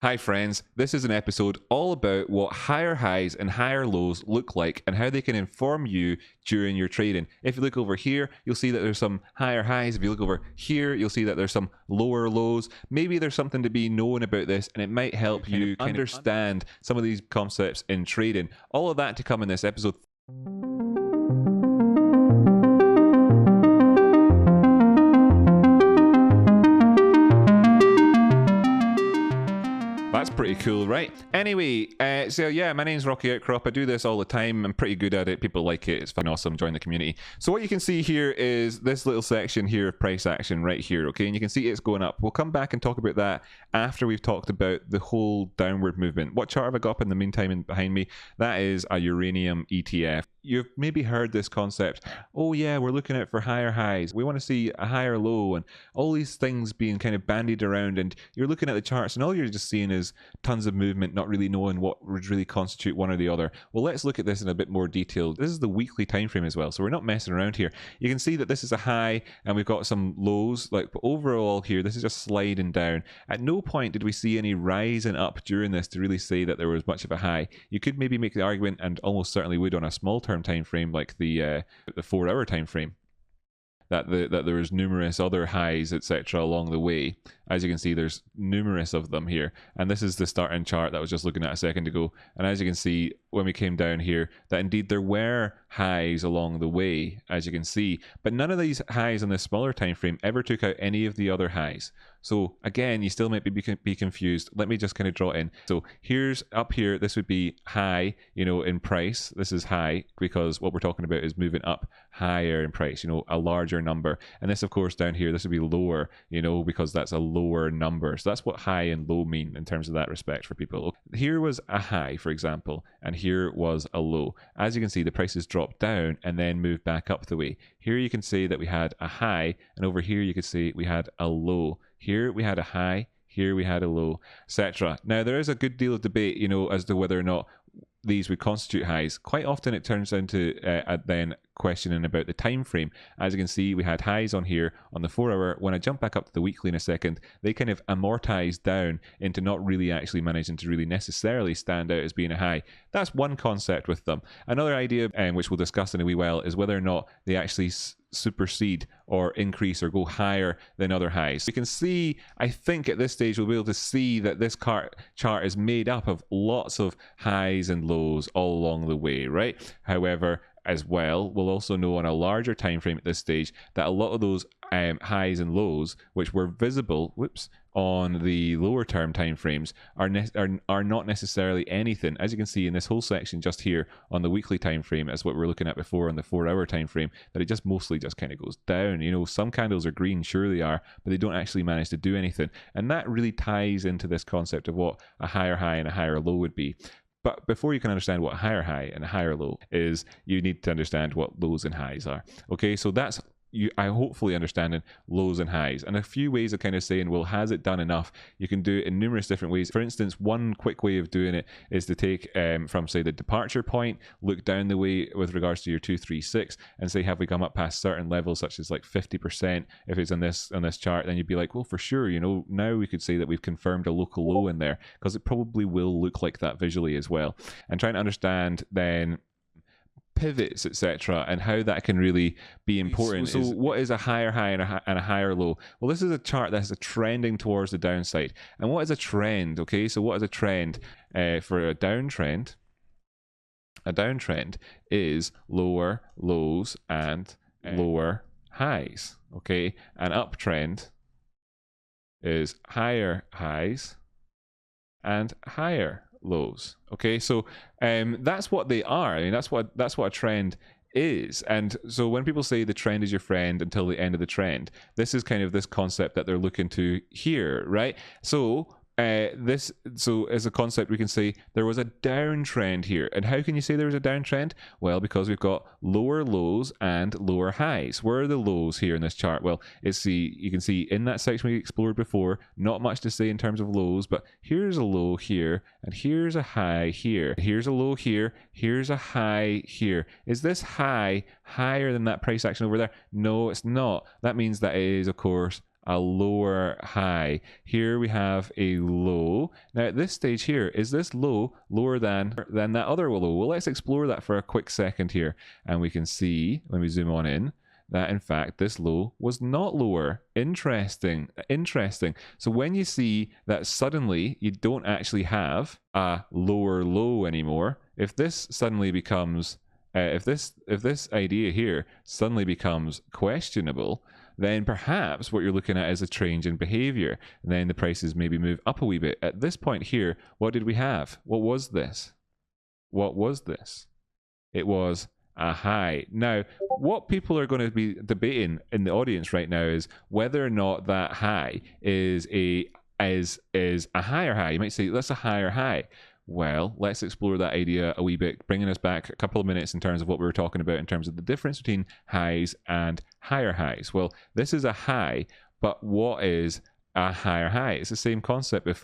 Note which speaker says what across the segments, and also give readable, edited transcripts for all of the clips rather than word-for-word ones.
Speaker 1: Hi friends, this is an episode all about what higher highs and higher lows look like and how they can inform you during your trading. If you look over here, you'll see that there's some higher highs. If you look over here, you'll see that there's some lower lows. Maybe there's something to be known about this and it might help you understand some of these concepts in trading. All of that to come in this episode. That's pretty cool, right? Anyway, so yeah, my name's Rocky Outcrop. I do this all the time. I'm pretty good at it. People like it. It's fun, awesome. Join the community. So what you can see here is this little section here of price action right here, okay? And you can see it's going up. We'll come back and talk about that after we've talked about the whole downward movement. What chart have I got up in the meantime behind me? That is a uranium ETF. You've maybe heard this concept. Oh yeah, we're looking out for higher highs. We want to see a higher low and all these things being kind of bandied around, and you're looking at the charts and all you're just seeing is tons of movement, not really knowing what would really constitute one or the other. Well, let's look at this in a bit more detail. This is the weekly time frame as well, so we're not messing around here. You can see that this is a high and we've got some lows, but overall here this is just sliding down. At no point did we see any rising up during this to really say that there was much of a high. You could maybe make the argument, and almost certainly would on a small term time frame like the 4-hour time frame, that there was numerous other highs, etc. along the way. As you can see, there's numerous of them here, and this is the starting chart that I was just looking at a second ago. And as you can see, when we came down here, that indeed there were highs along the way, as you can see, but none of these highs in this smaller time frame ever took out any of the other highs. So again, you still might be confused. Let me just kind of draw it in. So here's up here, this would be high, you know, in price. This is high because what we're talking about is moving up higher in price, you know, a larger number. And this, of course, down here, this would be lower, you know, because that's a lower number. So that's what high and low mean in terms of that respect for people. Here was a high, for example, and here was a low. As you can see, the prices dropped down and then moved back up the way. Here you can say that we had a high, and over here you could say we had a low. Here we had a high, here we had a low, etc. Now there is a good deal of debate, you know, as to whether or not these would constitute highs. Quite often it turns into then questioning about the time frame. As you can see, we had highs on here on the 4-hour. When I jump back up to the weekly in a second, they kind of amortize down into not really actually managing to really necessarily stand out as being a high. That's one concept with them. Another idea, which we'll discuss in a wee while, is whether or not they actually supersede or increase or go higher than other highs. You can see, I think at this stage we'll be able to see that this chart is made up of lots of highs and lows all along the way, right? However, as well, we'll also know on a larger time frame at this stage that a lot of those highs and lows, which were visible, on the lower term time frames, are not necessarily anything. As you can see in this whole section just here on the weekly time frame, as what we were looking at before on the 4-hour time frame, that it just mostly just kind of goes down. You know, some candles are green, sure they are, but they don't actually manage to do anything. And that really ties into this concept of what a higher high and a higher low would be. But before you can understand what a higher high and a higher low is, you need to understand what lows and highs are. Okay, so that's I hopefully understanding lows and highs, and a few ways of kind of saying, well, has it done enough? You can do it in numerous different ways. For instance, one quick way of doing it is to take from, say, the departure point, look down the way with regards to your 236 and say, have we come up past certain levels, such as like 50%? If it's on this chart, then you'd be like, well, for sure, you know, now we could say that we've confirmed a local low in there, because it probably will look like that visually as well. And trying to understand then pivots, etc., and how that can really be important. So what is a higher high and a higher low? Well, this is a chart that's trending towards the downside. And what is a trend? Okay, so what is a trend? For a downtrend, is lower lows and lower highs. Okay, an uptrend is higher highs and higher lows. Okay, so that's what they are. I mean, that's what a trend is. And so when people say the trend is your friend until the end of the trend, this is kind of this concept that they're looking to here, right? So so as a concept, we can say there was a downtrend here. And how can you say there was a downtrend? Well, because we've got lower lows and lower highs. Where are the lows here in this chart? Well, you can see in that section we explored before, not much to say in terms of lows, but here's a low here, and here's a high here. Here's a low here, here's a high here. Is this high higher than that price action over there? No, it's not. That means that it is, of course, a lower high. Here we have a low. Now at this stage here, is this low lower than that other low? Well, let's explore that for a quick second here. And we can see, when we zoom on in, that in fact this low was not lower. Interesting. So when you see that suddenly you don't actually have a lower low anymore, if this suddenly becomes if this idea here suddenly becomes questionable, then perhaps what you're looking at is a change in behavior. And then the prices maybe move up a wee bit. At this point here, what did we have? What was this? What was this? It was a high. Now, what people are going to be debating in the audience right now is whether or not that high is a higher high. You might say that's a higher high. Well, let's explore that idea a wee bit, bringing us back a couple of minutes in terms of what we were talking about in terms of the difference between highs and higher highs. Well, this is a high, but what is a higher high? It's the same concept as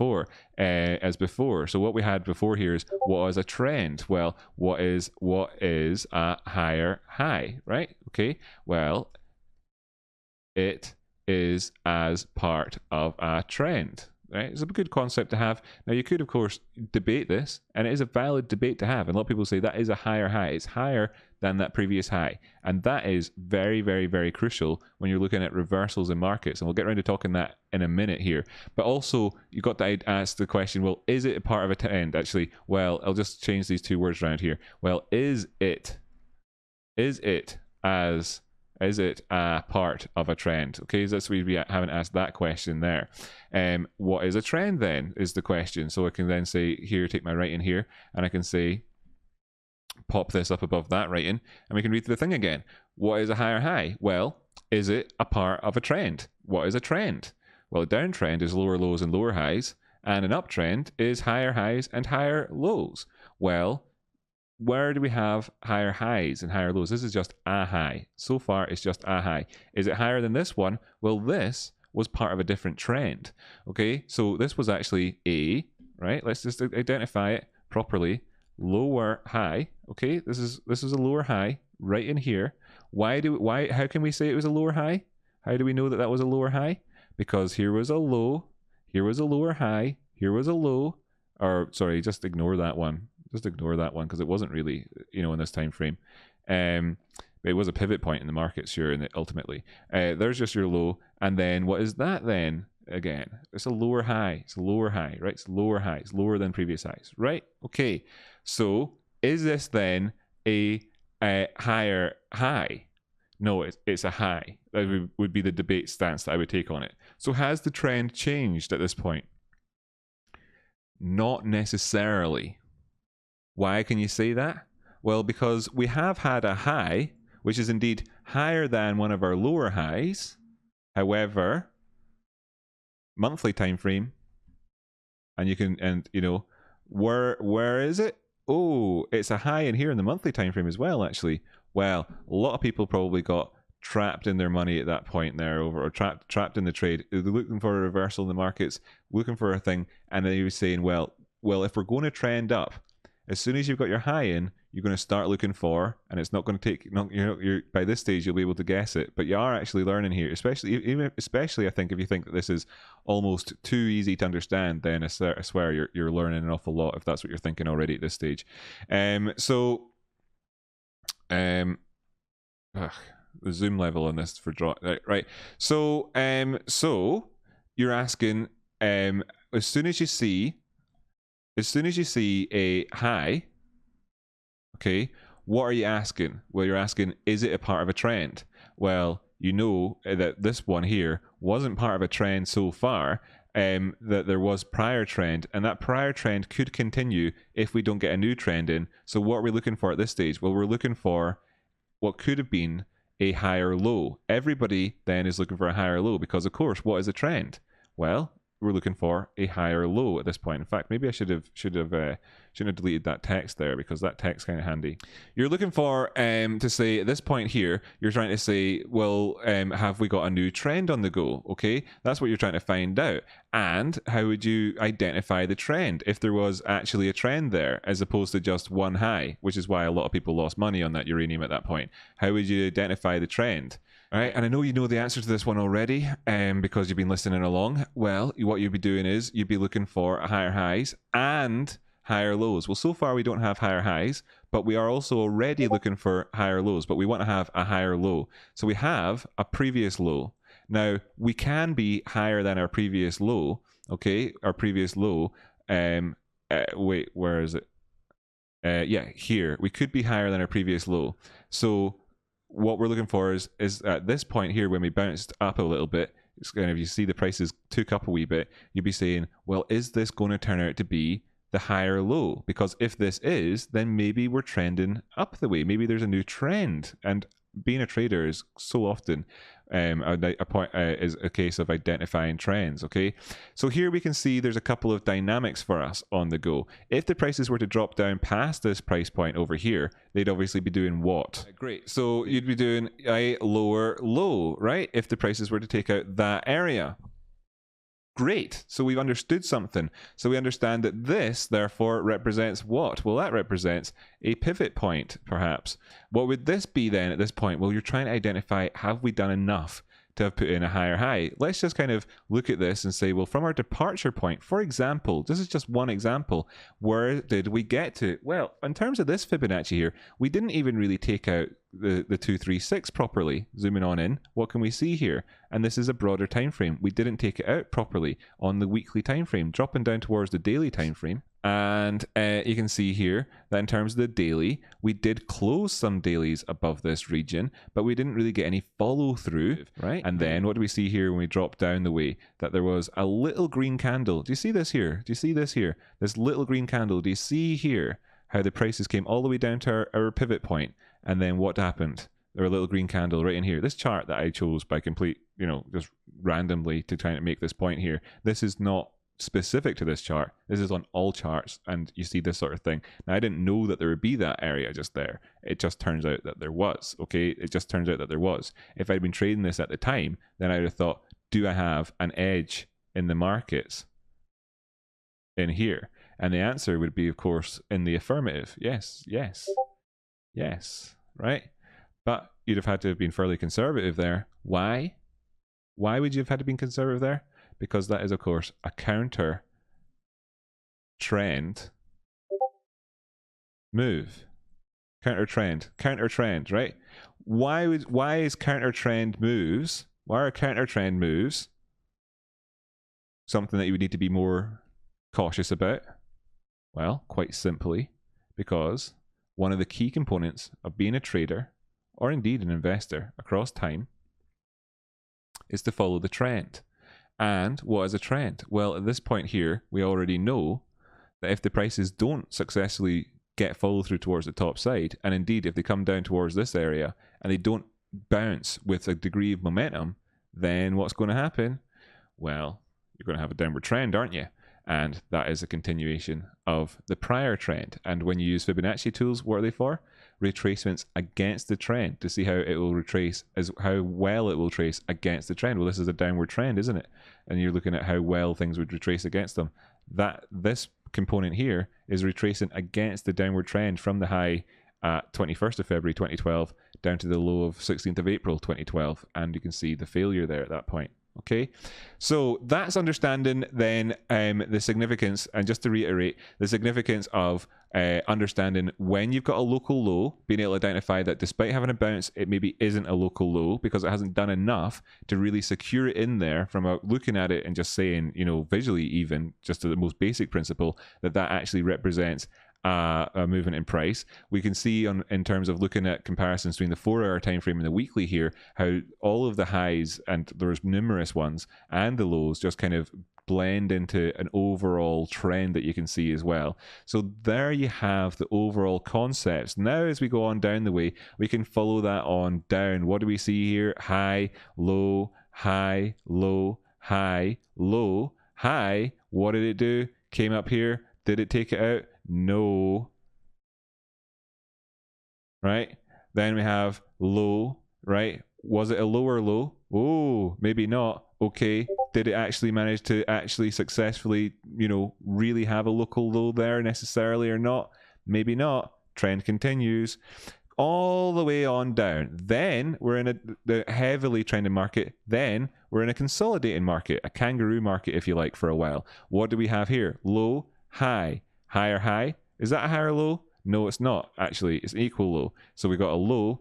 Speaker 1: before. So what we had before here is what is a trend? Well, what is a higher high, right? Okay, well, it is as part of a trend. Right? It's a good concept to have. Now, you could, of course, debate this, and it is a valid debate to have. And a lot of people say that is a higher high. It's higher than that previous high. And that is very, very, very crucial when you're looking at reversals in markets. And we'll get around to talking that in a minute here. But also, you've got to ask the question, well, is it a part of a trend? Actually, well, I'll just change these two words around here. Well, is it a part of a trend? Okay, so that's we haven't asked that question there. What is a trend then is the question. So I can then say here, take my writing here, and I can say pop this up above that writing, and we can read the thing again. What is a higher high? Well, is it a part of a trend? What is a trend? Well, a downtrend is lower lows and lower highs, and an uptrend is higher highs and higher lows. Well, where do we have higher highs and higher lows? This is just a high. So far, it's just a high. Is it higher than this one? Well, this was part of a different trend. Okay, so this was actually a, right? Let's just identify it properly. Lower high. Okay, this is a lower high right in here. How can we say it was a lower high? How do we know that that was a lower high? Because here was a low, here was a lower high, here was a low, or sorry, just ignore that one. Just ignore that one because it wasn't really, in this time frame. It was a pivot point in the market, sure, and ultimately. There's just your low. And then what is that then? Again, it's a lower high. It's a lower high, right? It's lower high. It's lower than previous highs, right? Okay. So is this then a higher high? No, it's a high. That would be the debate stance that I would take on it. So has the trend changed at this point? Not necessarily. Why can you say that? Well, because we have had a high, which is indeed higher than one of our lower highs. However, monthly time frame, and where is it? Oh, it's a high in here in the monthly time frame as well, actually. Well, a lot of people probably got trapped in their money at that point there, or trapped in the trade. They're looking for a reversal in the markets, looking for a thing, and then you're saying, well, if we're going to trend up, as soon as you've got your high in, you're going to start looking for, and it's not going to take, by this stage you'll be able to guess it, but you are actually learning here, especially I think if you think that this is almost too easy to understand, then I swear you're learning an awful lot if that's what you're thinking already at this stage. The zoom level on this for draw, right? So you're asking, as soon as you see a high, okay, what are you asking? Well, you're asking, is it a part of a trend? Well, you know that this one here wasn't part of a trend so far, that there was prior trend, and that prior trend could continue if we don't get a new trend in. So what are we looking for at this stage? Well, we're looking for what could have been a higher low. Everybody then is looking for a higher low because, of course, what is a trend? Well, we're looking for a higher low at this point. In fact, maybe I shouldn't have deleted that text there because that text kind of handy. You're looking for to say at this point here, you're trying to say, well, have we got a new trend on the go? Okay, that's what you're trying to find out. And how would you identify the trend if there was actually a trend there as opposed to just one high, which is why a lot of people lost money on that uranium at that point. How would you identify the trend? All right, and I know you know the answer to this one already because you've been listening along. Well, what you'd be doing is you'd be looking for higher highs and higher lows. Well, so far we don't have higher highs, but we are also already looking for higher lows, but we want to have a higher low. So we have a previous low. Now, we can be higher than our previous low, okay? Our previous low, wait, where is it? Yeah, here. We could be higher than our previous low. So what we're looking for is at this point here, when we bounced up a little bit, it's kind of, you see the prices took up a wee bit, you'd be saying, well, is this going to turn out to be the higher low? Because if this is, then maybe we're trending up the way. Maybe there's a new trend. And being a trader is so often is a case of identifying trends. Okay, so here we can see there's a couple of dynamics for us on the go. If the prices were to drop down past this price point over here, they'd obviously be doing what? Great, so you'd be doing a lower low, right? If the prices were to take out that area. Great, so we've understood something. So we understand that this, therefore, represents what? Well, that represents a pivot point, perhaps. What would this be then at this point? Well, you're trying to identify, have we done enough to have put in a higher high? Let's just kind of look at this and say, well, from our departure point, for example, this is just one example, where did we get to? Well, in terms of this Fibonacci here, we didn't even really take out the 236 properly. Zooming on in, what can we see here? And this is a broader time frame. We didn't take it out properly on the weekly time frame, dropping down towards the daily time frame. And you can see here that in terms of the daily, we did close some dailies above this region, but we didn't really get any follow through, right? And then what do we see here when we drop down the way? That there was a little green candle. Do you see this here? Do you see this here? This little green candle. Do you see here how the prices came all the way down to our pivot point? And then what happened? There was a little green candle right in here. This chart that I chose by complete, just randomly to try and make this point here. This is not specific to this chart. This is on all charts, and you see this sort of thing. Now, I didn't know that there would be that area just there. It just turns out that there was, okay? It just turns out that there was. If I'd been trading this at the time, then I would have thought, do I have an edge in the markets in here? And the answer would be, of course, in the affirmative. Yes, yes, yes, right? But you'd have had to have been fairly conservative there. Why? Why would you have had to be conservative there? Because that is, of course, a counter trend move. Counter trend, right? Why is counter trend moves? Why are counter trend moves something that you would need to be more cautious about? Well, quite simply, because one of the key components of being a trader, or indeed an investor across time, is to follow the trend. And what is a trend? Well, at this point here, we already know that if the prices don't successfully get follow through towards the top side, and indeed if they come down towards this area and they don't bounce with a degree of momentum, then what's going to happen? Well, you're going to have a downward trend, aren't you? And that is a continuation of the prior trend. And when you use Fibonacci tools, what are they for? Retracements against the trend to see how it will retrace, how well it will trace against the trend. Well, this is a downward trend, isn't it? And you're looking at how well things would retrace against them. This component here is retracing against the downward trend from the high at 21st of February 2012 down to the low of 16th of April 2012. And you can see the failure there at that point. Okay, so that's understanding then the significance, and just to reiterate, the significance of understanding when you've got a local low, being able to identify that despite having a bounce, it maybe isn't a local low because it hasn't done enough to really secure it in there from looking at it and just saying, visually even, just to the most basic principle, that actually represents a movement in price. We can see in terms of looking at comparisons between the 4-hour time frame and the weekly here, how all of the highs, and there's numerous ones, and the lows just kind of blend into an overall trend that you can see as well. So there you have the overall concepts. Now as we go on down the way, we can follow that on down. What do we see here? High, low, high, low, high, low, high. What did it do? Came up here. Did it take it out? No. Right? Then we have low, right? Was it a lower low? Oh, maybe not. Okay. Did it actually manage to actually successfully, you know, really have a local low there necessarily or not? Maybe not. Trend continues all the way on down. Then we're in the heavily trending market. Then we're in a consolidating market, a kangaroo market, if you like, for a while. What do we have here? Low, high, higher high. Is that a higher low? No, it's not. Actually, it's an equal low. So we got a low,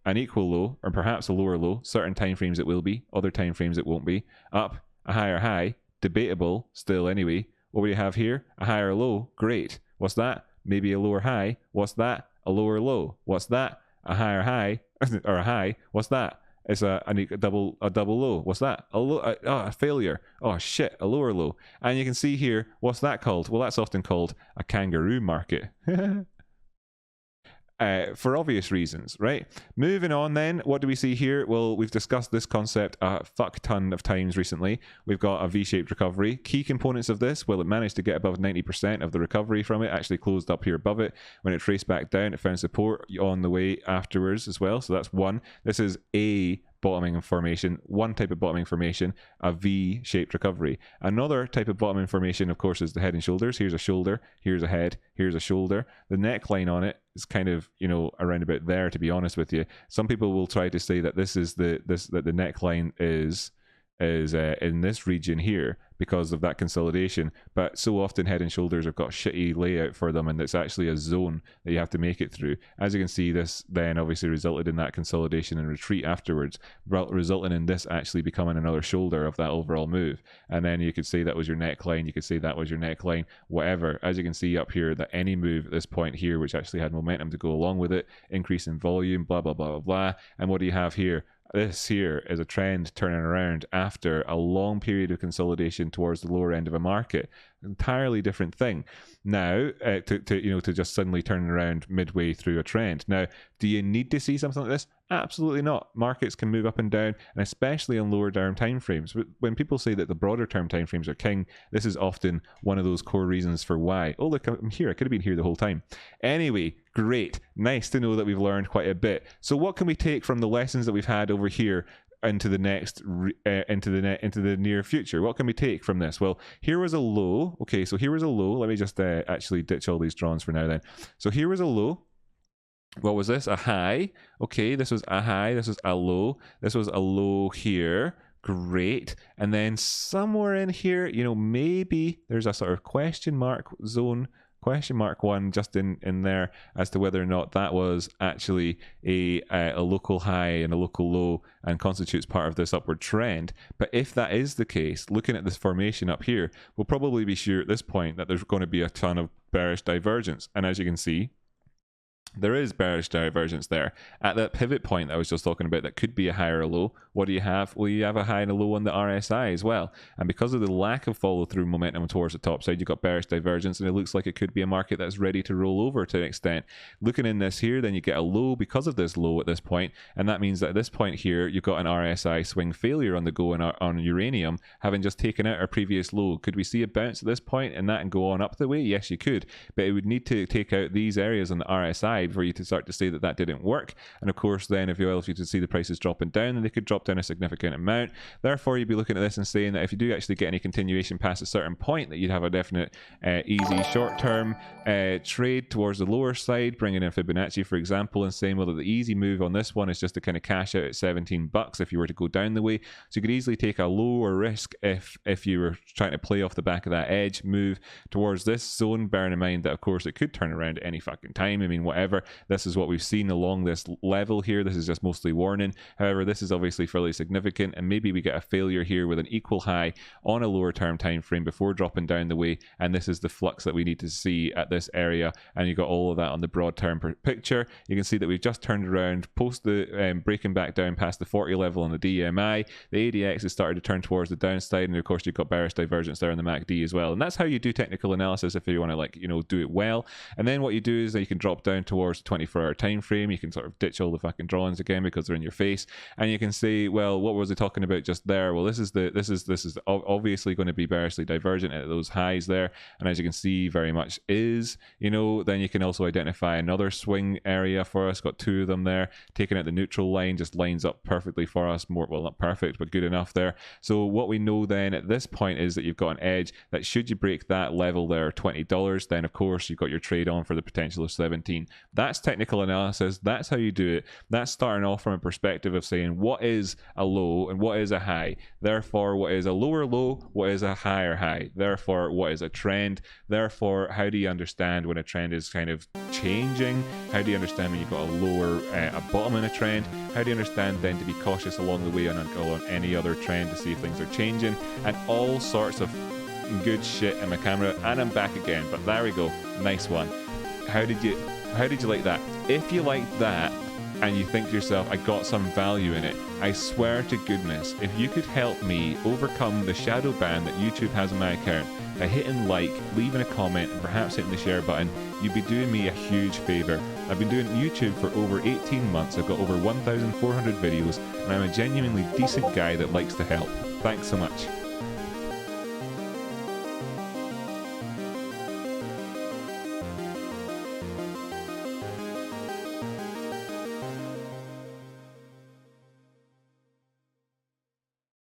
Speaker 1: an equal low, or perhaps a lower low. Certain time frames it will be, other time frames it won't be. Up, a higher high, debatable still anyway. What do we have here? A higher low. Great. What's that? Maybe a lower high. What's that? A lower low. What's that? A higher high or a high. What's that? It's a double low. What's that? A failure. Oh shit, a lower low. And you can see here, what's that called? Well, that's often called a kangaroo market. For obvious reasons, right? Moving on then, what do we see here? Well, we've discussed this concept a fuck ton of times recently. We've got a V-shaped recovery. Key components of this, well, it managed to get above 90% of the recovery from it, actually closed up here above it. When it traced back down, it found support on the way afterwards as well. So that's one. This is a bottoming formation, one type of bottoming formation, a V-shaped recovery. Another type of bottoming formation, of course, is the head and shoulders. Here's a shoulder, here's a head, here's a shoulder. The neckline on it is kind of, you know, around about there, to be honest with you. Some people will try to say that this is that the neckline is in this region here because of that consolidation, but so often head and shoulders have got shitty layout for them, and it's actually a zone that you have to make it through. As you can see, this then obviously resulted in that consolidation and retreat afterwards, resulting in this actually becoming another shoulder of that overall move. And then you could say that was your neckline, you could say that was your neckline, whatever. As you can see up here, that any move at this point here, which actually had momentum to go along with it, increase in volume, blah blah blah blah blah. And what do you have here? This here is a trend turning around after a long period of consolidation towards the lower end of a market. Entirely different thing. Now, to just suddenly turn around midway through a trend. Now, do you need to see something like this? Absolutely not. Markets can move up and down, and especially on lower term time frames. When people say that the broader term time frames are king, this is often one of those core reasons for why. Oh, look, I'm here. I could have been here the whole time. Anyway, great. Nice to know that we've learned quite a bit. So what can we take from the lessons that we've had over here into the next into the near future? What can we take from this? Well, here was a low. Okay, so here was a low. Let me just actually ditch all these drawings for now then. So here was a low. What was this? A high. Okay, this was a high, this was a low, this was a low here. Great. And then somewhere in here, you know, maybe there's a sort of question mark zone, question mark one just in there as to whether or not that was actually a local high and a local low and constitutes part of this upward trend. But if that is the case, looking at this formation up here, we'll probably be sure at this point that there's going to be a ton of bearish divergence. And as you can see, there is bearish divergence there at that pivot point that I was just talking about. That could be a high or a low. What do you have? Well, you have a high and a low on the RSI as well, and because of the lack of follow through momentum towards the top side, you've got bearish divergence, and it looks like it could be a market that's ready to roll over to an extent. Looking in this here, then you get a low because of this low at this point, and that means that at this point here you've got an RSI swing failure on the go on uranium, having just taken out our previous low. Could we see a bounce at this point and that and go on up the way? Yes, you could, but it would need to take out these areas on the RSI for you to start to say that that didn't work. And of course, then if you to see the prices dropping down, then they could drop down a significant amount. Therefore, you'd be looking at this and saying that if you do actually get any continuation past a certain point, that you'd have a definite easy short-term trade towards the lower side, bringing in Fibonacci, for example, and saying, well, that the easy move on this one is just to kind of cash out at 17 bucks if you were to go down the way. So you could easily take a lower risk if you were trying to play off the back of that edge, move towards this zone, bearing in mind that, of course, it could turn around at any fucking time. I mean, whatever. This is what we've seen along this level here. This is just mostly warning. However, this is obviously fairly significant, and maybe we get a failure here with an equal high on a lower term time frame before dropping down the way, and this is the flux that we need to see at this area. And you got all of that on the broad term picture. You can see that we've just turned around post the breaking back down past the 40 level on the DMI. The ADX has started to turn towards the downside, and of course you've got bearish divergence there on the MACD as well. And that's how you do technical analysis if you want to, like, you know, do it well. And then what you do is that you can drop down towards towards 24-hour time frame, you can sort of ditch all the fucking drawings again because they're in your face, and you can say, well, what was he talking about just there? Well, this is obviously going to be bearishly divergent at those highs there, and as you can see, very much is, you know. Then you can also identify another swing area for us. Got two of them there. Taking out the neutral line just lines up perfectly for us. More, well, not perfect, but good enough there. So what we know then at this point is that you've got an edge that should you break that level there, $20, then of course you've got your trade on for the potential of 17. That's technical analysis. That's how you do it. That's starting off from a perspective of saying what is a low and what is a high. Therefore, what is a lower low? What is a higher high? Therefore, what is a trend? Therefore, how do you understand when a trend is kind of changing? How do you understand when you've got a lower, a bottom in a trend? How do you understand then to be cautious along the way on any other trend to see if things are changing? And all sorts of good shit in my camera, and I'm back again. But there we go, nice one. How did you like that? If you liked that and you think to yourself, I got some value in it, I swear to goodness, if you could help me overcome the shadow ban that YouTube has on my account by hitting like, leaving a comment, and perhaps hitting the share button, you'd be doing me a huge favor. I've been doing YouTube for over 18 months. I've got over 1,400 videos, and I'm a genuinely decent guy that likes to help. Thanks so much.